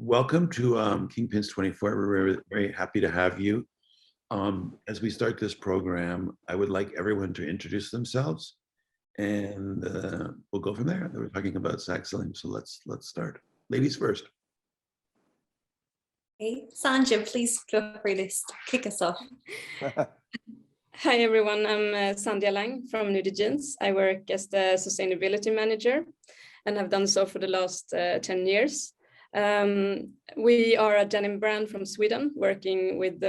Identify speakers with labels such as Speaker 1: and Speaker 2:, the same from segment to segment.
Speaker 1: Welcome to Kingpins 24. We're very, very happy to have you. As we start this program, I would like everyone to introduce themselves, and we'll go from there. We're talking about Sag Salim, so let's start. Ladies first.
Speaker 2: Hey, Sanja, please feel free to kick us off.
Speaker 3: Hi everyone, I'm Sandhya Lang from Nudie. I work as the sustainability manager and have done so for the last 10 years. We are a denim brand from Sweden, working with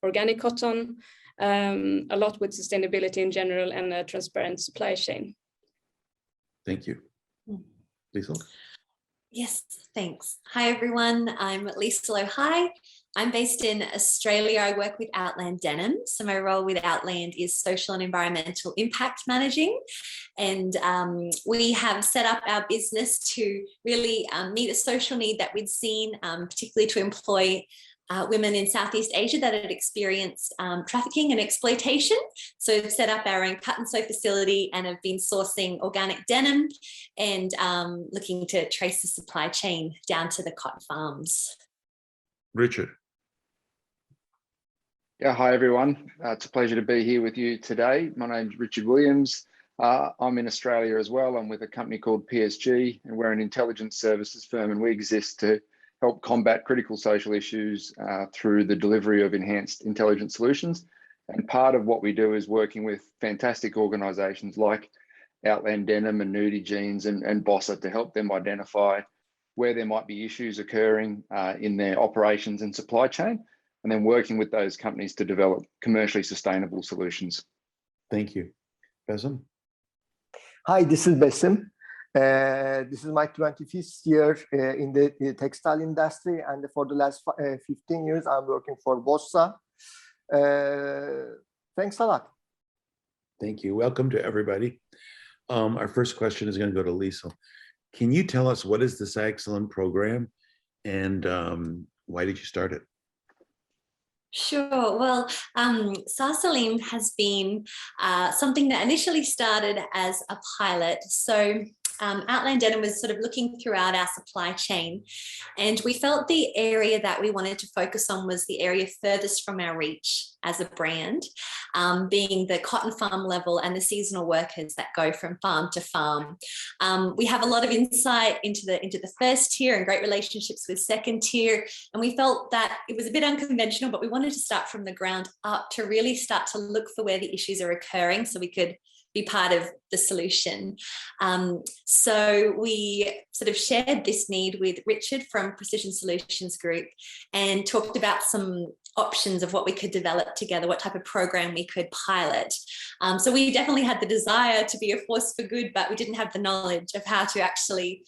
Speaker 3: organic cotton, a lot with sustainability in general, and a transparent supply chain.
Speaker 1: Thank you. Liesl?
Speaker 2: Yes, thanks. Hi everyone, I'm Liesl O'Hai. I'm based in Australia. I work with Outland Denim. So my role with Outland is social and environmental impact managing. And we have set up our business to really meet a social need that we'd seen, particularly to employ women in Southeast Asia that had experienced trafficking and exploitation. So we've set up our own cut and sew facility and have been sourcing organic denim and looking to trace the supply chain down to the cotton farms.
Speaker 1: Richard?
Speaker 4: Yeah, hi everyone. It's a pleasure to be here with you today. My name's Richard Williams. I'm in Australia as well. I'm with a company called PSG, and we're an intelligence services firm, and we exist to help combat critical social issues through the delivery of enhanced intelligence solutions. And part of what we do is working with fantastic organisations like Outland Denim and Nudie Jeans and Bossa to help them identify where there might be issues occurring in their operations and supply chain, and then working with those companies to develop commercially sustainable solutions.
Speaker 1: Thank you. Basim?
Speaker 5: Hi, this is Basim. This is my 25th year in the textile industry, and for the last 15 years, I'm working for Bossa. Thanks a lot.
Speaker 1: Thank you. Welcome to everybody. Our first question is going to go to Liesl. Can you tell us what is the Sag Salim program, and why did you start it?
Speaker 2: Sure. Well, Sag Salim has been something that initially started as a pilot. So Outland Denim was sort of looking throughout our supply chain, and we felt the area that we wanted to focus on was the area furthest from our reach as a brand, being the cotton farm level and the seasonal workers that go from farm to farm. We have a lot of insight into the first tier and great relationships with second tier, and we felt that it was a bit unconventional, but we wanted to start from the ground up to really start to look for where the issues are occurring so we could be part of the solution. So we sort of shared this need with Richard from Precision Solutions Group and talked about some options of what we could develop together, what type of program we could pilot. So we definitely had the desire to be a force for good, but we didn't have the knowledge of how to actually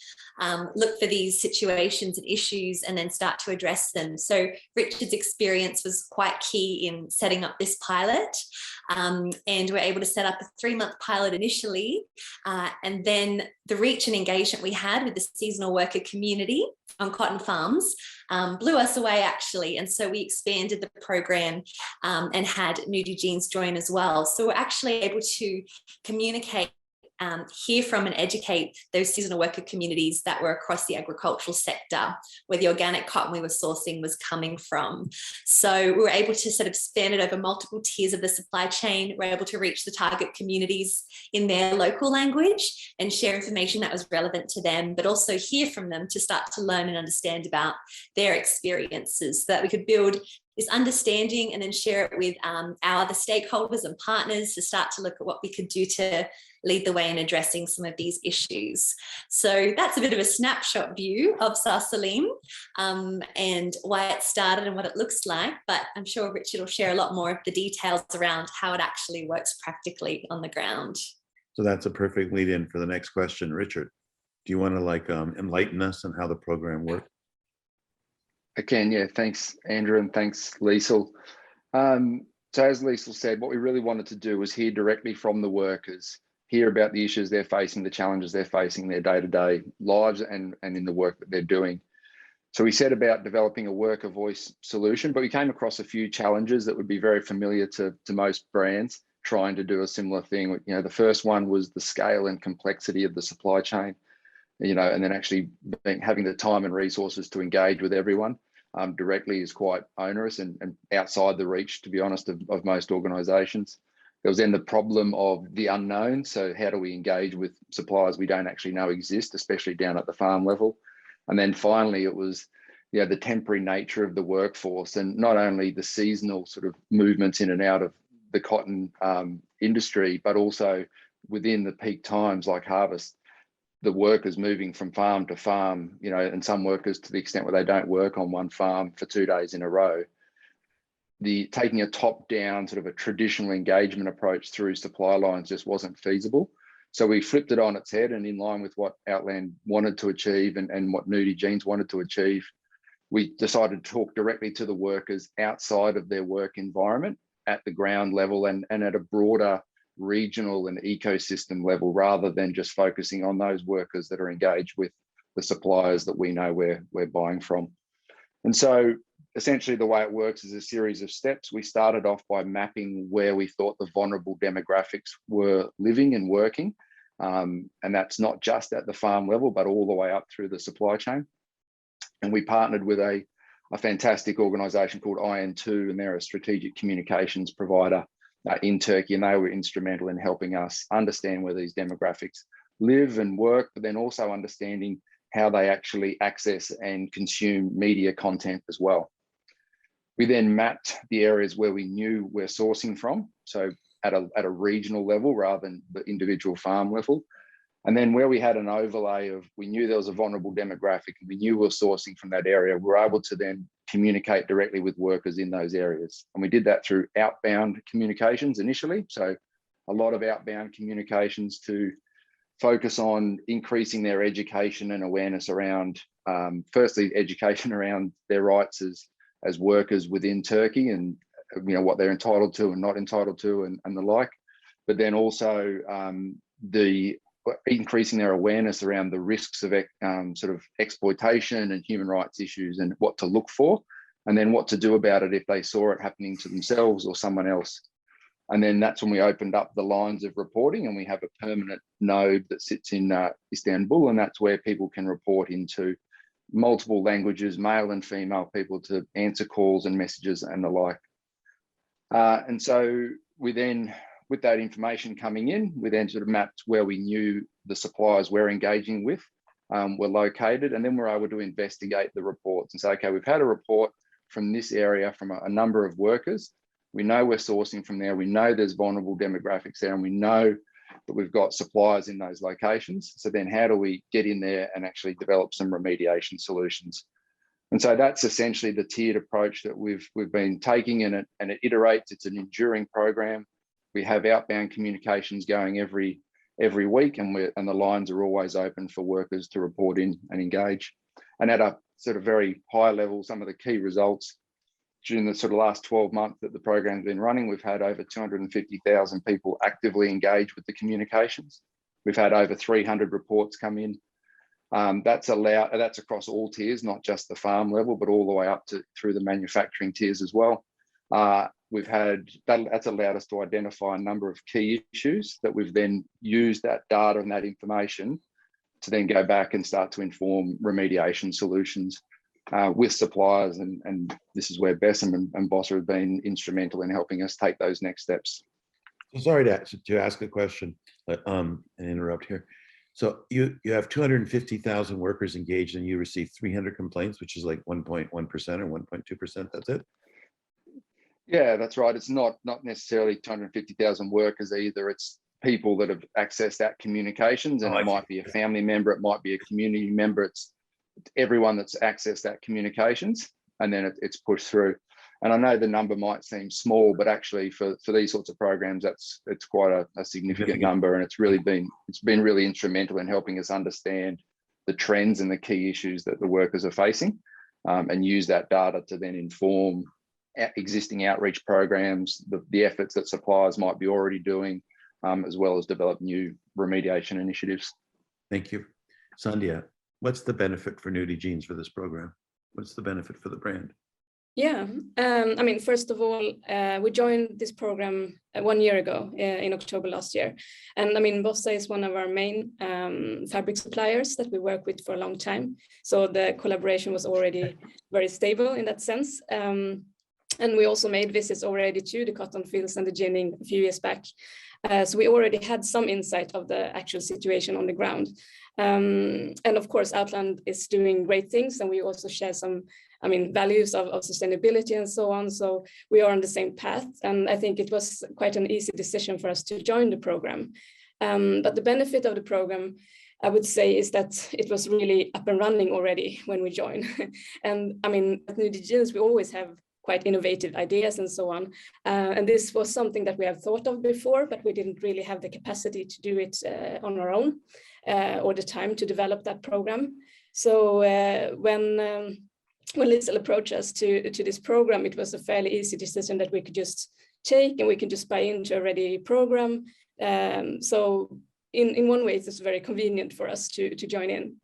Speaker 2: look for these situations and issues and then start to address them. So Richard's experience was quite key in setting up this pilot. And we're able to set up a 3-month pilot initially. And then the reach and engagement we had with the seasonal worker community on cotton farms blew us away actually. And so we expanded the program and had Nudie Jeans join as well. So we're actually able to communicate, hear from and educate those seasonal worker communities that were across the agricultural sector where the organic cotton we were sourcing was coming from. So we were able to sort of span it over multiple tiers of the supply chain. We're able to reach the target communities in their local language and share information that was relevant to them, but also hear from them to start to learn and understand about their experiences so that we could build this understanding and then share it with our other stakeholders and partners to start to look at what we could do to lead the way in addressing some of these issues. So that's a bit of a snapshot view of Sag Salim and why it started and what it looks like, but I'm sure Richard will share a lot more of the details around how it actually works practically on the ground.
Speaker 1: So that's a perfect lead in for the next question. Richard, do you want to enlighten us on how the program works?
Speaker 4: I can, yeah. Thanks, Andrew, and thanks, Liesl. So as Liesl said, what we really wanted to do was hear directly from the workers, hear about the issues they're facing, the challenges they're facing in their day-to-day lives and in the work that they're doing. So we set about developing a worker voice solution, but we came across a few challenges that would be very familiar to most brands trying to do a similar thing. You know, the first one was the scale and complexity of the supply chain. you know, and then actually having the time and resources to engage with everyone directly is quite onerous and outside the reach, to be honest, of most organisations. There was then the problem of the unknown. So how do we engage with suppliers we don't actually know exist, especially down at the farm level? And then finally, it was, you know, the temporary nature of the workforce, and not only the seasonal sort of movements in and out of the cotton industry, but also within the peak times like harvest, the workers moving from farm to farm, you know, and some workers to the extent where they don't work on one farm for 2 days in a row. The taking a top-down sort of a traditional engagement approach through supply lines just wasn't feasible. So we flipped it on its head, and in line with what Outland wanted to achieve and what Nudie Jeans wanted to achieve, we decided to talk directly to the workers outside of their work environment at the ground level and at a broader regional and ecosystem level, rather than just focusing on those workers that are engaged with the suppliers that we know we're buying from. And so essentially the way it works is a series of steps. We started off by mapping where we thought the vulnerable demographics were living and working. And that's not just at the farm level, but all the way up through the supply chain. And we partnered with a fantastic organisation called IN2, and they're a strategic communications provider in Turkey, and they were instrumental in helping us understand where these demographics live and work, but then also understanding how they actually access and consume media content as well. We then mapped the areas where we knew we're sourcing from, so at a regional level rather than the individual farm level. And then where we had an overlay of, we knew there was a vulnerable demographic and we knew we were sourcing from that area, we were able to then communicate directly with workers in those areas. And we did that through outbound communications initially. So a lot of outbound communications to focus on increasing their education and awareness around, firstly, education around their rights as workers within Turkey, and you know what they're entitled to and not entitled to, and the like. But then also the increasing their awareness around the risks of sort of exploitation and human rights issues, and what to look for, and then what to do about it if they saw it happening to themselves or someone else. And then that's when we opened up the lines of reporting, and we have a permanent node that sits in Istanbul, and that's where people can report into multiple languages, male and female people, to answer calls and messages and the like. And so we then, with that information coming in, we then sort of mapped where we knew the suppliers we're engaging with were located, and then we're able to investigate the reports and say, okay, we've had a report from this area from a number of workers. We know we're sourcing from there. We know there's vulnerable demographics there, and we know that we've got suppliers in those locations. So then how do we get in there and actually develop some remediation solutions? And so that's essentially the tiered approach that we've been taking, and it iterates. It's an enduring program. We have outbound communications going every week, and the lines are always open for workers to report in and engage. And at a sort of very high level, some of the key results during the sort of last 12 months that the program's been running, we've had over 250,000 people actively engage with the communications. We've had over 300 reports come in. That's across all tiers, not just the farm level, but all the way up to through the manufacturing tiers as well. That's allowed us to identify a number of key issues that we've then used that data and that information to then go back and start to inform remediation solutions with suppliers, and this is where Besim and Bossa have been instrumental in helping us take those next steps.
Speaker 1: Sorry to ask a question and interrupt here. So you have 250,000 workers engaged, and you receive 300 complaints, which is like 1.1% or 1.2%. That's it?
Speaker 4: Yeah, that's right. It's not necessarily 250,000 workers either. It's people that have accessed that communications, and it might be a family member, it might be a community member. It's everyone that's accessed that communications, and then it's pushed through. And I know the number might seem small, but actually for these sorts of programs, it's quite a significant number, and it's been really instrumental in helping us understand the trends and the key issues that the workers are facing, and use that data to then inform existing outreach programs, the efforts that suppliers might be already doing, as well as develop new remediation initiatives.
Speaker 1: Thank you. Sandhya, what's the benefit for Nudie Jeans for this program? What's the benefit for the brand?
Speaker 3: Yeah, I mean, first of all, we joined this program 1 year ago in October last year. And I mean, Bossa is one of our main fabric suppliers that we work with for a long time. So the collaboration was already very stable in that sense. And we also made visits already to the cotton fields and the ginning a few years back. So we already had some insight of the actual situation on the ground. And of course, Outland is doing great things, and we also share some, I mean, values of sustainability and so on. So we are on the same path. And I think it was quite an easy decision for us to join the program. But the benefit of the program, I would say, is that it was really up and running already when we joined. And I mean, at Nudie, we always have quite innovative ideas and so on. And this was something that we have thought of before, but we didn't really have the capacity to do it on our own or the time to develop that program. So when Liesl approached us to this program, it was a fairly easy decision that we could just take, and we could just buy into a ready program. So in one way, it's very convenient for us to join in.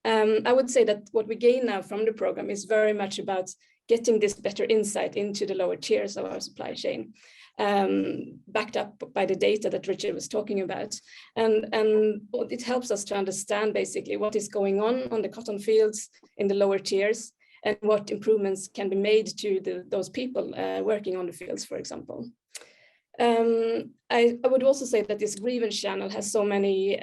Speaker 3: I would say that what we gain now from the program is very much about getting this better insight into the lower tiers of our supply chain, backed up by the data that Richard was talking about. And it helps us to understand basically what is going on the cotton fields in the lower tiers, and what improvements can be made to those people working on the fields, for example. I would also say that this grievance channel has so many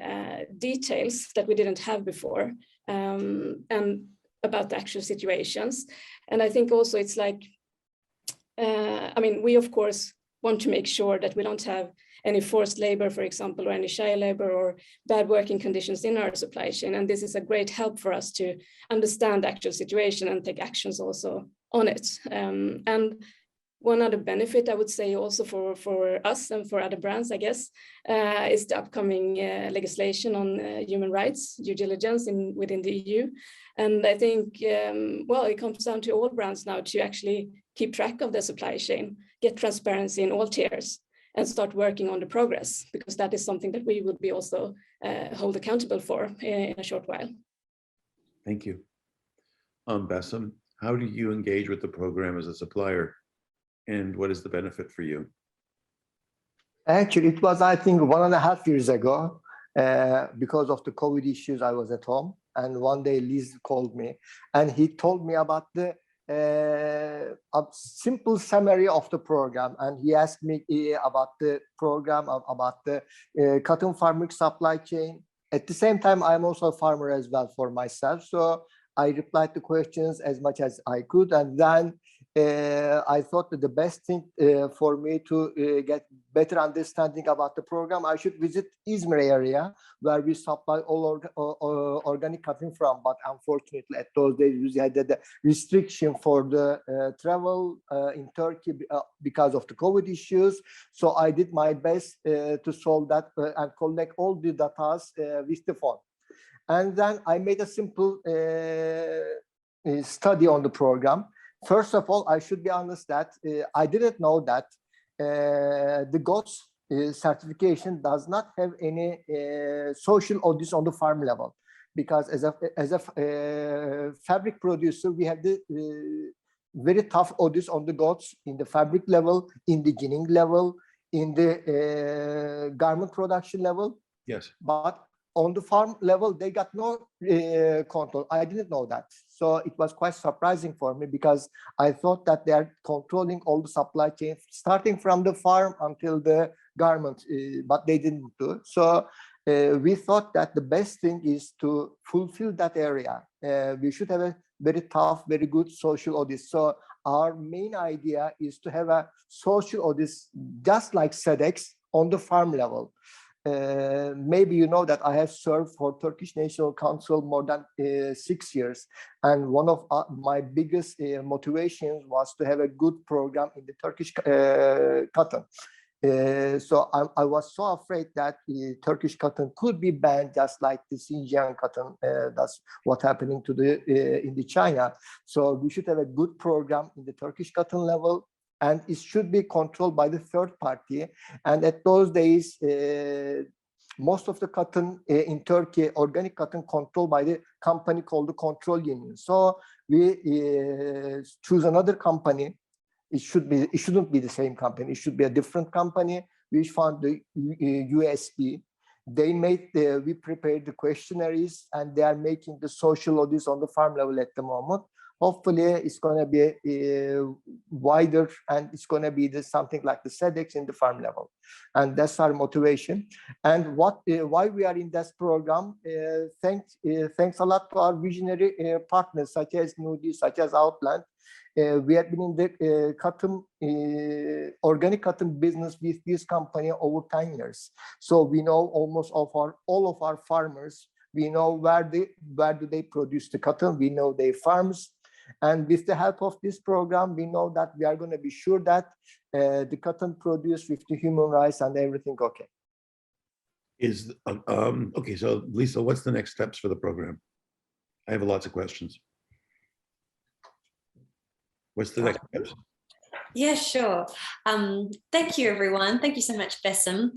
Speaker 3: details that we didn't have before, and about the actual situations. And I think also it's like, I mean, we of course want to make sure that we don't have any forced labor, for example, or any child labor or bad working conditions in our supply chain. And this is a great help for us to understand the actual situation and take actions also on it. And one other benefit, I would say, also for us and for other brands, I guess, is the upcoming legislation on human rights due diligence within the EU. And I think, well, it comes down to all brands now to actually keep track of their supply chain, get transparency in all tiers, and start working on the progress, because that is something that we would be also hold accountable for in a short while.
Speaker 1: Thank you. Bassem, how do you engage with the program as a supplier, and what is the benefit for you?
Speaker 5: Actually, it was, I think, 1.5 years ago. Because of the COVID issues, I was at home. And one day, Liz called me, and he told me about the a simple summary of the program. And he asked me about the program, about the cotton farming supply chain. At the same time, I'm also a farmer as well for myself. So I replied to questions as much as I could. And then I thought that the best thing for me to get better understanding about the program, I should visit Izmir area, where we supply all organic cotton from. But unfortunately, at those days, we had the restriction for the travel in Turkey because of the COVID issues. So I did my best to solve that and collect all the data with the phone. And then I made a simple study on the program. First of all, I should be honest that I didn't know that the GOTS certification does not have any social audits on the farm level, because as a fabric producer, we have the very tough audits on the GOTS in the fabric level, in the ginning level, in the garment production level.
Speaker 1: Yes.
Speaker 5: But on the farm level, they got no control. I didn't know that. So it was quite surprising for me, because I thought that they are controlling all the supply chain, starting from the farm until the garment, but they didn't do it. So we thought that the best thing is to fulfill that area. We should have a very tough, very good social audit. So our main idea is to have a social audits, just like SEDEX, on the farm level. Maybe you know that I have served for Turkish National Council more than 6 years, and one of my biggest motivations was to have a good program in the Turkish cotton. So I was so afraid that Turkish cotton could be banned, just like the Aegean cotton. That's what happening to in the China. So we should have a good program in the Turkish cotton level, and it should be controlled by the third party. And at those days, most of the cotton in Turkey, organic cotton, controlled by the company called the Control Union. So we choose another company. It shouldn't be the same company. It should be a different company. We found the USP. They we prepared the questionnaires, and they are making the social audits on the farm level at the moment. Hopefully, it's going to be wider, and it's going to be something like the SEDEX in the farm level. And that's our motivation. And why we are in this program, thanks a lot to our visionary partners, such as Nudie, such as Outland. We have been in the organic cotton business with this company over 10 years. So we know almost all of our farmers. We know where do they produce the cotton. We know their farms. And with the help of this program, we know that we are going to be sure that the cotton produced with the human rights and everything okay.
Speaker 1: Okay, so Lisa, what's the next steps for the program? I have lots of questions. What's the next steps?
Speaker 2: Yeah, sure. Thank you, everyone. Thank you so much, Bessem.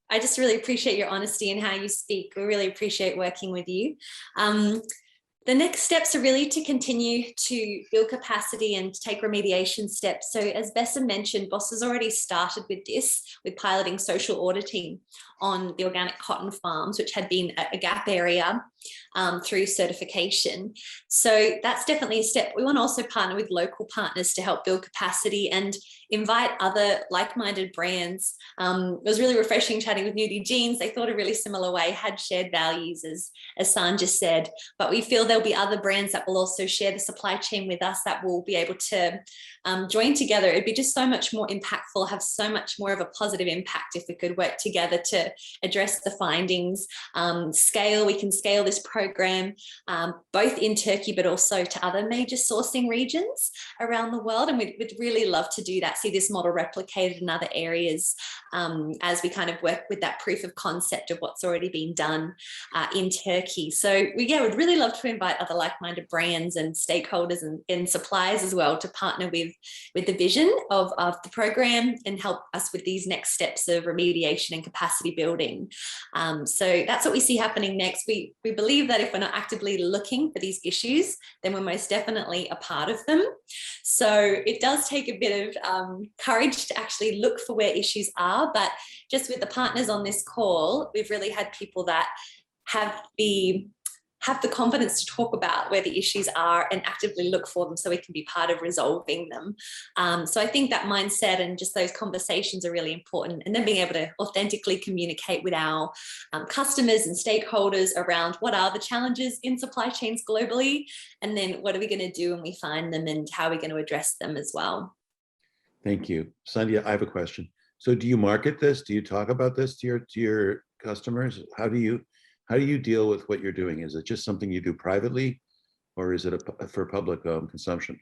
Speaker 2: I just really appreciate your honesty and how you speak. We really appreciate working with you. The next steps are really to continue to build capacity and take remediation steps. So as Bessem mentioned, Boss has already started with this, with piloting social auditing on the organic cotton farms, which had been a gap area through certification. So that's definitely a step. We want to also partner with local partners to help build capacity and invite other like-minded brands. It was really refreshing chatting with Nudie Jeans. They thought a really similar way, had shared values, as San just said, but we feel there'll be other brands that will also share the supply chain with us that will be able to join together. It'd be just so much more impactful, have so much more of a positive impact if we could work together to address the findings, we can scale this program both in Turkey but also to other major sourcing regions around the world, and we'd really love to do that, see this model replicated in other areas as we kind of work with that proof of concept of what's already been done in Turkey. So we'd really love to invite other like-minded brands and stakeholders and suppliers as well to partner with the vision of the program and help us with these next steps of remediation and capacity building. So that's what we see happening next. We believe that if we're not actively looking for these issues, then we're most definitely a part of them. So it does take a bit of courage to actually look for where issues are, but just with the partners on this call, we've really had people that have the confidence to talk about where the issues are and actively look for them so we can be part of resolving them. So I think that mindset and just those conversations are really important. And then being able to authentically communicate with our customers and stakeholders around what are the challenges in supply chains globally, and then what are we going to do when we find them and how are we going to address them as well.
Speaker 1: Thank you. Sandhya, I have a question. So do you market this? Do you talk about this to your customers? How do you deal with what you're doing? Is it just something you do privately, or is it for public consumption?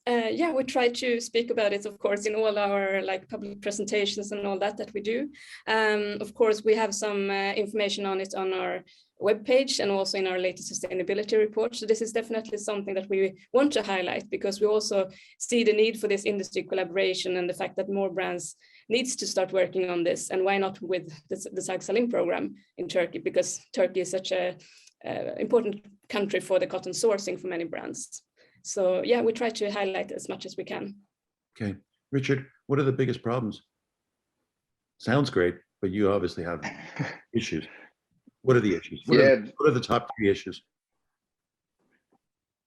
Speaker 3: Yeah, we try to speak about it, of course, in all our public presentations and all that we do. Of course, we have some information on it on our webpage and also in our latest sustainability report. So this is definitely something that we want to highlight, because we also see the need for this industry collaboration and the fact that more brands needs to start working on this. And why not with the Sag Salim program in Turkey, because Turkey is such a important country for the cotton sourcing for many brands. So yeah, we try to highlight as much as we can.
Speaker 1: Okay. Richard, what are the biggest problems? Sounds great, but you obviously have issues. What are the issues? What are the top 3 issues?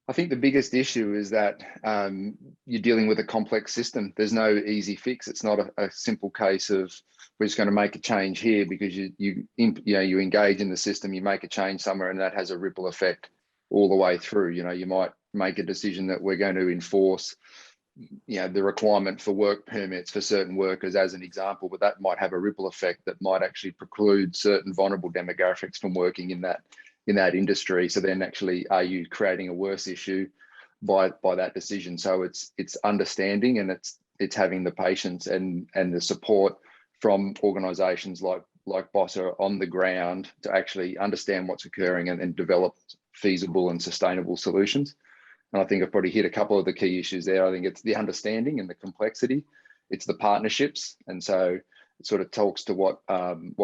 Speaker 4: I think the biggest issue is that you're dealing with a complex system. There's no easy fix. It's not a simple case of we're just going to make a change here, because you engage in the system, you make a change somewhere, and that has a ripple effect all the way through. You might make a decision that we're going to enforce the requirement for work permits for certain workers as an example, but that might have a ripple effect that might actually preclude certain vulnerable demographics from working in that industry. So then actually, are you creating a worse issue by that decision? So it's understanding, and it's having the patience and the support from organizations like Bossa on the ground to actually understand what's occurring and develop feasible and sustainable solutions. And I think I've probably hit a couple of the key issues there. I think it's the understanding and the complexity. It's the partnerships. And so, sort of talks to what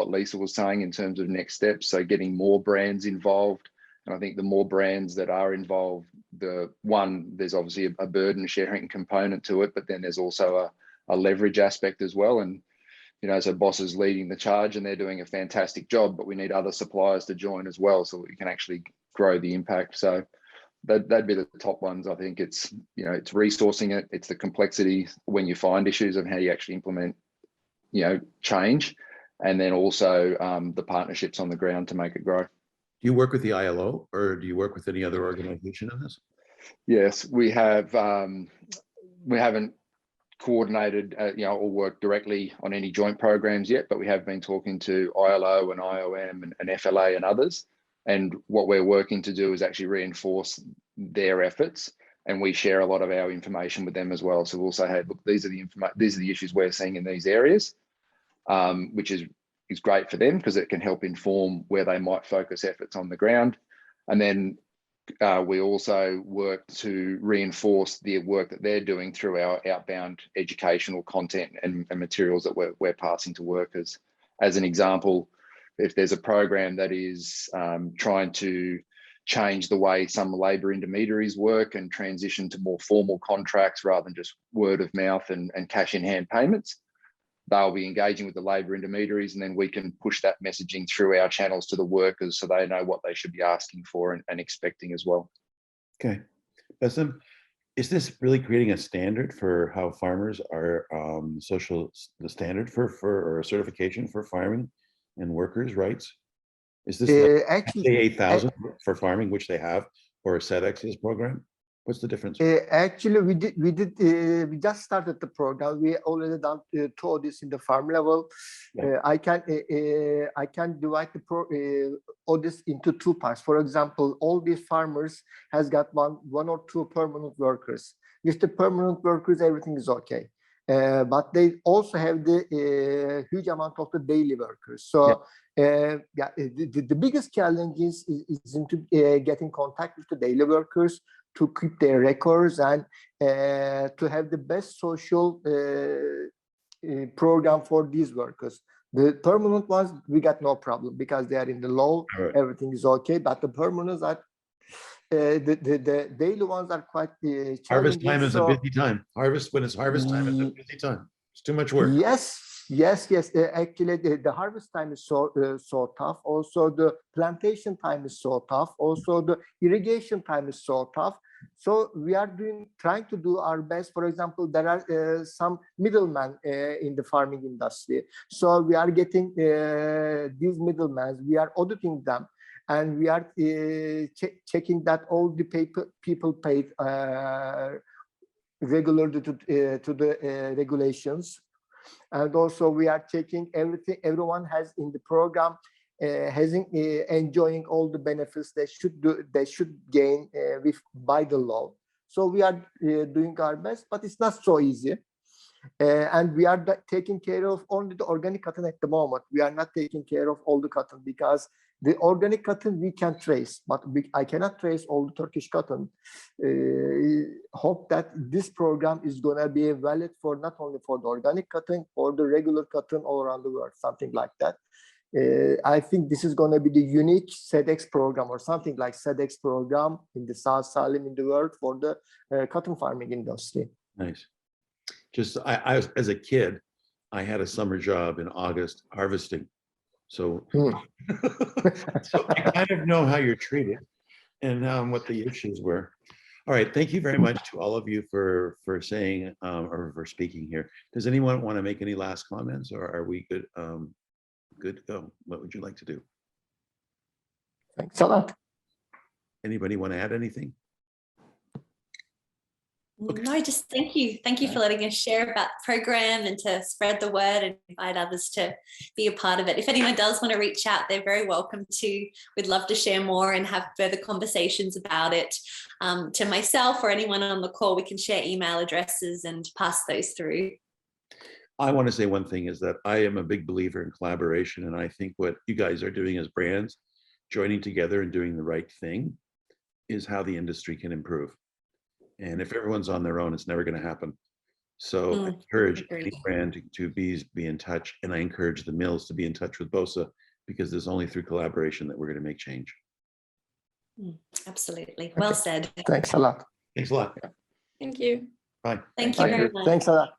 Speaker 4: Lisa was saying in terms of next steps. So getting more brands involved. And I think the more brands that are involved, there's obviously a burden sharing component to it, but then there's also a leverage aspect as well. And, you know, so Bossa is leading the charge and they're doing a fantastic job, but we need other suppliers to join as well so we can actually grow the impact. So that'd be the top ones. I think it's, you know, it's resourcing it, it's the complexity when you find issues and how you actually implement, you know, change, and then also the partnerships on the ground to make it grow.
Speaker 1: Do you work with the ILO or do you work with any other organization on this?
Speaker 4: Yes, we have. We haven't coordinated, you know, or worked directly on any joint programs yet, but we have been talking to ILO and IOM and FLA and others. And what we're working to do is actually reinforce their efforts, and we share a lot of our information with them as well. So we'll say, hey, look, these are the issues we're seeing in these areas, which is great for them because it can help inform where they might focus efforts on the ground. And then we also work to reinforce the work that they're doing through our outbound educational content and materials that we're passing to workers. As an example, if there's a program that is trying to change the way some labor intermediaries work and transition to more formal contracts rather than just word of mouth and cash in hand payments, they'll be engaging with the labor intermediaries, and then we can push that messaging through our channels to the workers so they know what they should be asking for and expecting as well.
Speaker 1: Okay. Bassem, is this really creating a standard for how farmers are the standard for or a certification for farming and workers' rights? Is this like
Speaker 5: Actually,
Speaker 1: 8,000 for farming, which they have, or a SEDEX's program? What's the difference?
Speaker 5: actually, we just started the program. We already done two audits in the farm level.
Speaker 1: Yeah.
Speaker 5: I can divide the audits into two parts. For example, all these farmers has got one or two permanent workers. With the permanent workers, everything is okay. But they also have the huge amount of the daily workers. So the biggest challenge is into get in contact with the daily workers to keep their records and to have the best social program for these workers. The permanent ones, we got no problem because they are in the law,
Speaker 1: Right.
Speaker 5: Everything is okay. But the permanents are, the daily ones are quite
Speaker 1: Harvest
Speaker 5: challenging.
Speaker 1: time is a
Speaker 5: So,
Speaker 1: busy time. When it's harvest time, it's a busy time. It's too much work.
Speaker 5: yes. Actually, the harvest time is so tough. Also, the plantation time is so tough. Also, the irrigation time is so tough. So we are trying to do our best. For example, there are some middlemen in the farming industry. So we are getting these middlemen. We are auditing them, and we are checking that all the people paid regularly to the regulations. And also we are checking everything everyone has in the program, enjoying all the benefits they should gain by the law. So we are doing our best, but it's not so easy. And we are taking care of only the organic cotton at the moment. We are not taking care of all the cotton because the organic cotton we can trace, but I cannot trace all the Turkish cotton. Hope that this program is going to be valid for not only for the organic cotton, or the regular cotton all around the world, something like that. I think this is going to be the unique SEDEX program or something like SEDEX program in the Sag Salim in the world for the cotton farming industry.
Speaker 1: Nice. Just I was, as a kid, I had a summer job in August harvesting. So, so I kind of know how you're treated and what the issues were. All right, thank you very much to all of you for saying or for speaking here. Does anyone want to make any last comments, or are we good? Good to go. What would you like to do?
Speaker 5: Thanks a lot.
Speaker 1: Anybody want to add anything? Okay.
Speaker 2: No, just thank you. Thank you for letting us share about the program and to spread the word and invite others to be a part of it. If anyone does want to reach out, they're very welcome to. We'd love to share more and have further conversations about it. To myself or anyone on the call, we can share email addresses and pass those through.
Speaker 1: I want to say one thing is that I am a big believer in collaboration, and I think what you guys are doing as brands, joining together and doing the right thing, is how the industry can improve. And if everyone's on their own, it's never going to happen. So I encourage
Speaker 2: agreed.
Speaker 1: any brand to be in touch, and I encourage the mills to be in touch with Bossa, because it's only through collaboration that we're going to make change.
Speaker 2: Absolutely. Well said.
Speaker 5: Thanks a lot.
Speaker 1: Thanks a lot.
Speaker 3: Thank you.
Speaker 1: Bye.
Speaker 2: Thank you very much.
Speaker 5: Thanks a lot.